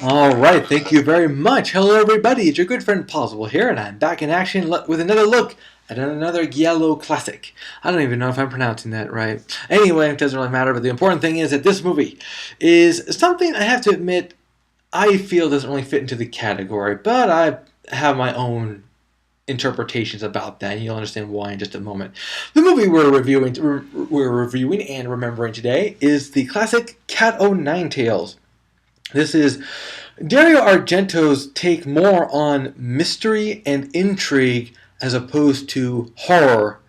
Alright, thank you very much. Hello everybody, it's your good friend Pozzible here, and I'm back in action with another look at another Giallo Classic. I don't even know if I'm pronouncing that right. Anyway, it doesn't really matter, but the important thing is that this movie is something I have to admit I feel doesn't really fit into the category, but I have my own interpretations about that, and you'll understand why in just a moment. The movie we're reviewing and remembering today is the classic Cat o' Nine Tails. This is Dario Argento's take more on mystery and intrigue as opposed to horror.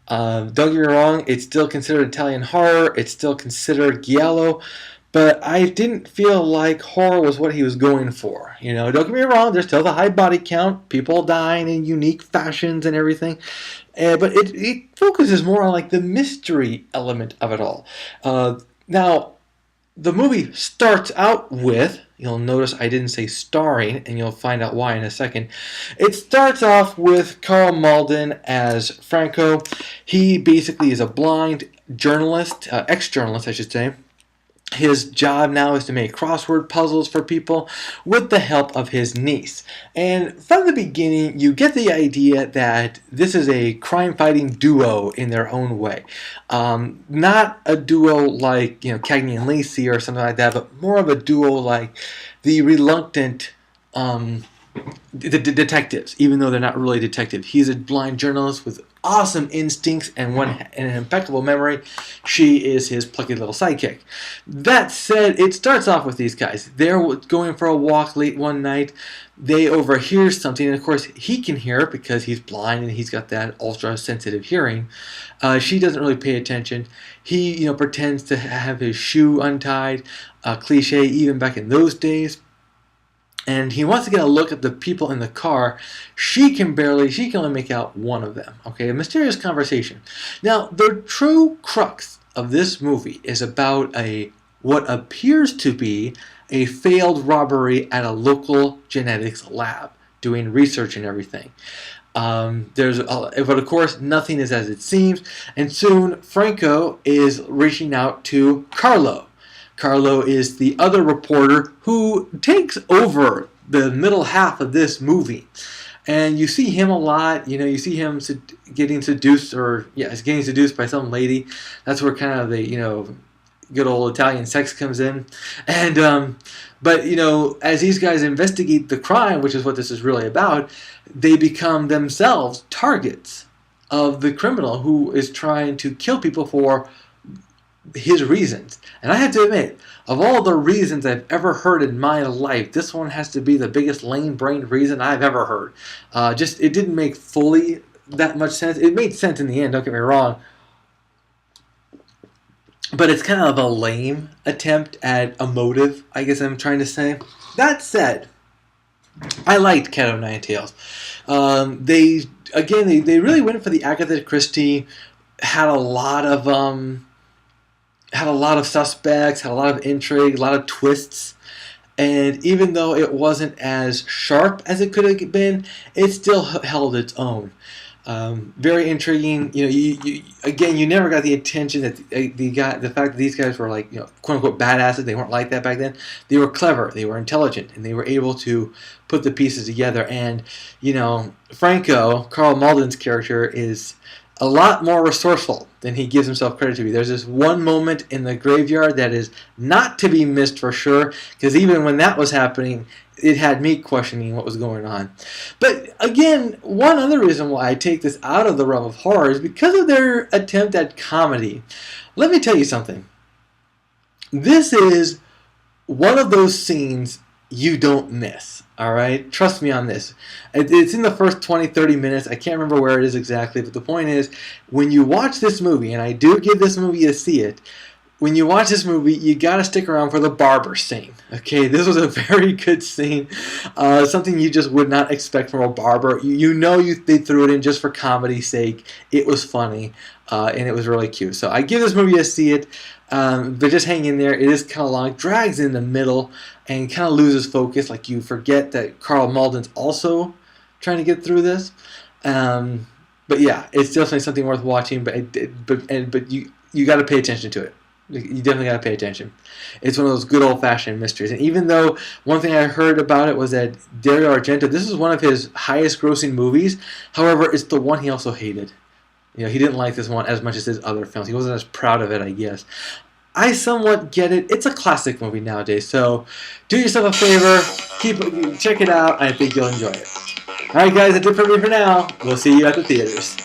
Don't get me wrong, it's still considered Italian horror, it's still considered Giallo, but I didn't feel like horror was what he was going for. You know, don't get me wrong, there's still the high body count, people dying in unique fashions and everything, but it focuses more on like the mystery element of it all. Now, the movie starts out with, you'll notice I didn't say starring, and you'll find out why in a second. It starts off with Carl Malden as Franco. He basically is a blind journalist, ex-journalist I should say. His job now is to make crossword puzzles for people with the help of his niece. And from the beginning, you get the idea that this is a crime-fighting duo in their own way. Not a duo like, you know, Cagney and Lacey or something like that, but more of a duo like the reluctant the detectives, even though they're not really detectives. He's a blind journalist with awesome instincts and an impeccable memory. She is his plucky little sidekick. That said, it starts off with these guys. They're going for a walk late one night. They overhear something, and of course he can hear it because he's blind and he's got that ultra-sensitive hearing. She doesn't really pay attention. He, you know, pretends to have his shoe untied, cliche even back in those days. And he wants to get a look at the people in the car. She can only make out one of them. Okay, a mysterious conversation. Now, the true crux of this movie is about what appears to be a failed robbery at a local genetics lab, doing research and everything. But of course, nothing is as it seems, and soon Franco is reaching out to Carlo. Carlo is the other reporter who takes over the middle half of this movie. And you see him a lot. You know, you see him getting seduced by some lady. That's where kind of the, you know, good old Italian sex comes in. And but, you know, as these guys investigate the crime, which is what this is really about, they become themselves targets of the criminal who is trying to kill people for his reasons. And I have to admit, of all the reasons I've ever heard in my life, this one has to be the biggest lame-brained reason I've ever heard. It didn't make fully that much sense. It made sense in the end, don't get me wrong. But it's kind of a lame attempt at a motive, I guess I'm trying to say. That said, I liked Cat o' Nine Tails. They really went for the Agatha Christie, had a lot of suspects, had a lot of intrigue, a lot of twists, and even though it wasn't as sharp as it could have been, it still held its own. Very intriguing. You know, you never got the attention that the fact that these guys were like, you know, quote unquote badasses. They weren't like that back then. They were clever, they were intelligent, and they were able to put the pieces together. And you know, Franco, Carl Malden's character, is a lot more resourceful than he gives himself credit to be. There's this one moment in the graveyard that is not to be missed for sure, because even when that was happening, it had me questioning what was going on. But again, one other reason why I take this out of the realm of horror is because of their attempt at comedy. Let me tell you something. This is one of those scenes you don't miss. Alright? Trust me on this. It's in the first 20-30 minutes. I can't remember where it is exactly, but the point is, when you watch this movie, and I do give this movie a see it, when you watch this movie, you gotta stick around for the barber scene. Okay, this was a very good scene. Something you just would not expect from a barber. They threw it in just for comedy's sake. It was funny, and it was really cute. So I give this movie a see it, but just hang in there. It is kind of long, drags in the middle, and kind of loses focus. Like you forget that Carl Malden's also trying to get through this. But yeah, it's definitely something worth watching. But you got to pay attention to it. You definitely got to pay attention. It's one of those good old-fashioned mysteries. And even though one thing I heard about it was that Dario Argento, this is one of his highest-grossing movies. However, it's the one he also hated. He didn't like this one as much as his other films. He wasn't as proud of it, I guess. I somewhat get it. It's a classic movie nowadays, so do yourself a favor, check it out. I think you'll enjoy it. All right, guys, that's it for me for now. We'll see you at the theaters.